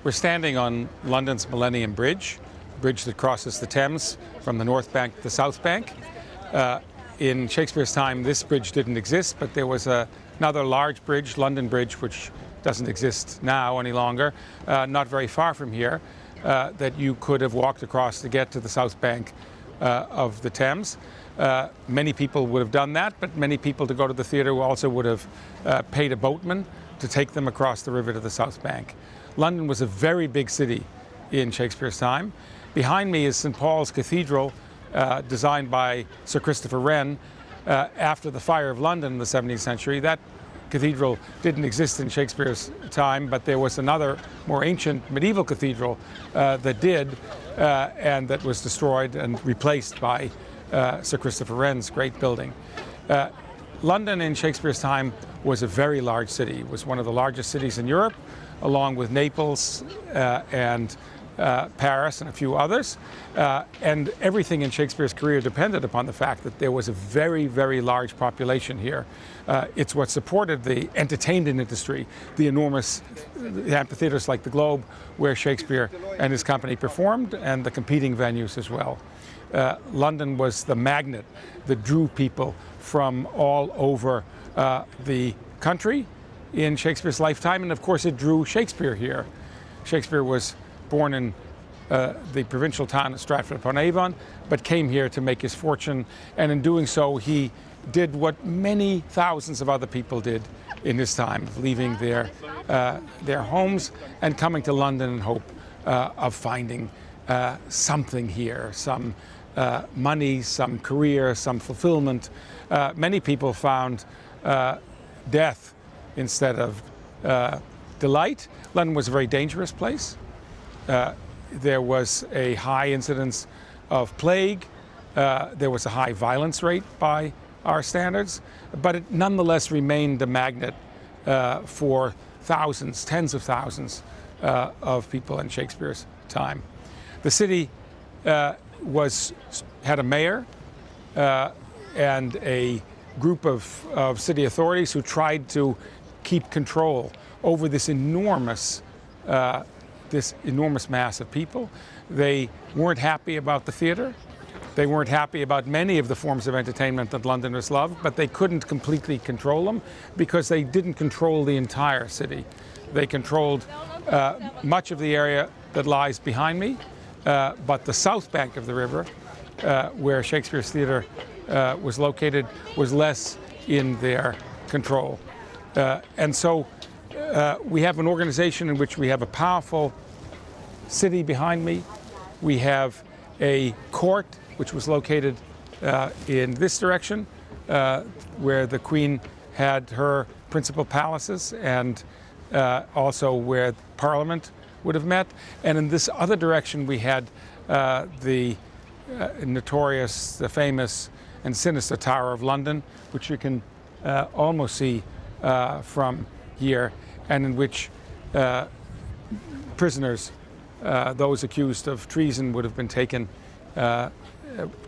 We're standing on London's Millennium Bridge, a bridge that crosses the Thames from the North Bank to the South Bank. In Shakespeare's time, this bridge didn't exist, but there was another large bridge, London Bridge, which doesn't exist now any longer, not very far from here, that you could have walked across to get to the South Bank of the Thames. Many people would have done that, but many people to go to the theatre also would have paid a boatman to take them across the river to the South Bank. London was a very big city in Shakespeare's time. Behind me is St. Paul's Cathedral, designed by Sir Christopher Wren after the fire of London in the 17th century. That cathedral didn't exist in Shakespeare's time, but there was another more ancient medieval cathedral that did, and that was destroyed and replaced by Sir Christopher Wren's great building. London in Shakespeare's time was a very large city. It was one of the largest cities in Europe, along with Naples and Paris and a few others. And everything in Shakespeare's career depended upon the fact that there was a very, very large population here. It's what supported the entertainment industry, the enormous amphitheaters like the Globe, where Shakespeare and his company performed, and the competing venues as well. London was the magnet that drew people from all over the country in Shakespeare's lifetime, and of course it drew Shakespeare here. Shakespeare was born in the provincial town of Stratford-upon-Avon, but came here to make his fortune, and in doing so he did what many thousands of other people did in his time, leaving their homes and coming to London in hope of finding something here, some money, some career, some fulfillment. Many people found death instead of delight. London was a very dangerous place. There was a high incidence of plague. There was a high violence rate by our standards, but it nonetheless remained a magnet for thousands, tens of thousands of people in Shakespeare's time. The city had a mayor and a group of city authorities who tried to keep control over this enormous mass of people. They weren't happy about the theatre. They weren't happy about many of the forms of entertainment that Londoners loved, but they couldn't completely control them because they didn't control the entire city. They controlled much of the area that lies behind me, but the south bank of the river, where Shakespeare's theatre was located, was less in their control. And so we have an organization in which we have a powerful city behind me. We have a court which was located in this direction, where the Queen had her principal palaces, and also where Parliament would have met. And in this other direction we had the notorious, the famous and sinister Tower of London, which you can almost see from here, and in which prisoners, those accused of treason, would have been taken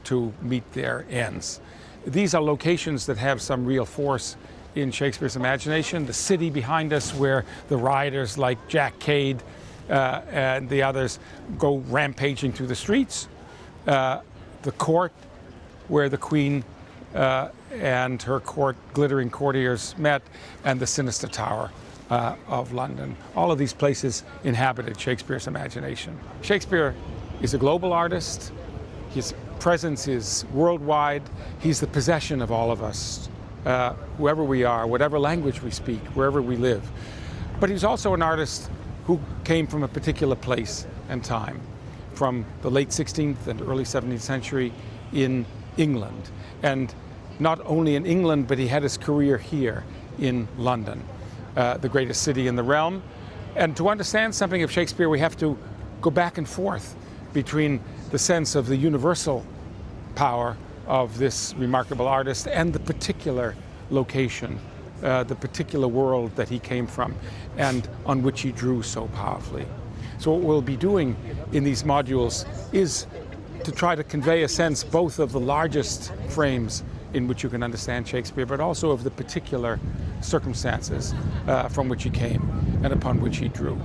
to meet their ends. These are locations that have some real force in Shakespeare's imagination. The city behind us, where the rioters like Jack Cade and the others go rampaging through the streets. The court, where the Queen and her glittering courtiers met, and the sinister Tower of London. All of these places inhabited Shakespeare's imagination. Shakespeare is a global artist. His presence is worldwide. He's the possession of all of us, whoever we are, whatever language we speak, wherever we live. But he's also an artist who came from a particular place and time, from the late 16th and early 17th century in England. And not only in England, but he had his career here in London, the greatest city in the realm. And to understand something of Shakespeare, we have to go back and forth between the sense of the universal power of this remarkable artist and the particular location, the particular world that he came from and on which he drew so powerfully. So what we'll be doing in these modules is to try to convey a sense both of the largest frames in which you can understand Shakespeare, but also of the particular circumstances from which he came and upon which he drew.